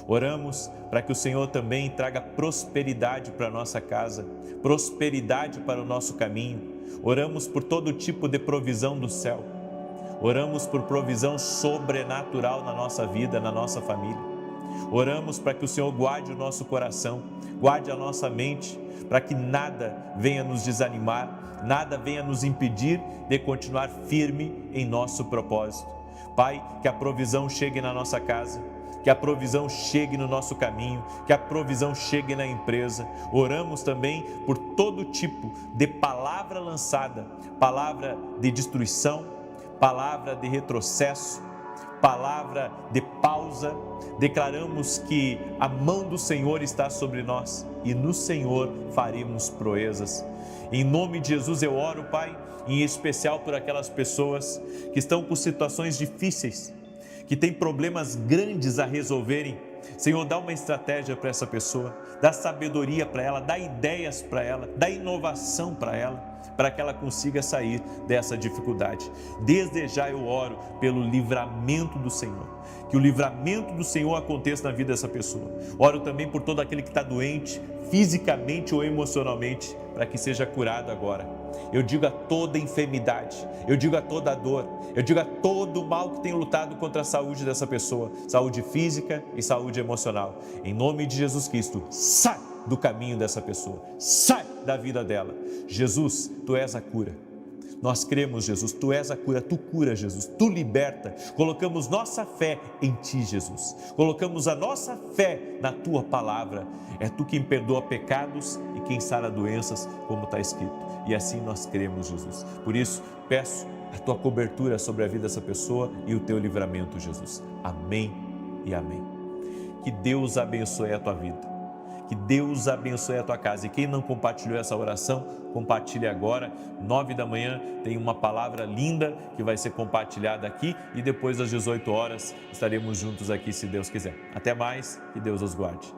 Oramos para que o Senhor também traga prosperidade para a nossa casa, prosperidade para o nosso caminho. Oramos por todo tipo de provisão do céu. Oramos por provisão sobrenatural na nossa vida, na nossa família. Oramos para que o Senhor guarde o nosso coração, guarde a nossa mente, para que nada venha nos desanimar, nada venha nos impedir de continuar firme em nosso propósito. Pai, que a provisão chegue na nossa casa, que a provisão chegue no nosso caminho, que a provisão chegue na empresa. Oramos também por todo tipo de palavra lançada, palavra de destruição, palavra de retrocesso, palavra de pausa. Declaramos que a mão do Senhor está sobre nós e no Senhor faremos proezas. Em nome de Jesus eu oro, Pai, em especial por aquelas pessoas que estão com situações difíceis, que têm problemas grandes a resolverem. Senhor, dá uma estratégia para essa pessoa, dá sabedoria para ela, dá ideias para ela, dá inovação para ela, para que ela consiga sair dessa dificuldade. Desde já eu oro pelo livramento do Senhor, que o livramento do Senhor aconteça na vida dessa pessoa. Oro também por todo aquele que está doente, fisicamente ou emocionalmente, para que seja curado agora. Eu digo a toda enfermidade, eu digo a toda dor, eu digo a todo mal que tem lutado contra a saúde dessa pessoa, saúde física e saúde emocional. Em nome de Jesus Cristo, sai do caminho dessa pessoa, sai da vida dela. Jesus, Tu és a cura. Nós cremos, Jesus, Tu és a cura, Tu cura, Jesus, Tu liberta. Colocamos nossa fé em Ti, Jesus. Colocamos a nossa fé na Tua palavra. É Tu quem perdoa pecados e quem sara doenças, como está escrito. E assim nós cremos, Jesus. Por isso, peço a Tua cobertura sobre a vida dessa pessoa e o Teu livramento, Jesus. Amém e amém. Que Deus abençoe a tua vida. Que Deus abençoe a tua casa. E quem não compartilhou essa oração, compartilhe agora. 9 da manhã tem uma palavra linda que vai ser compartilhada aqui. E depois às 18 horas estaremos juntos aqui, se Deus quiser. Até mais, que Deus os guarde.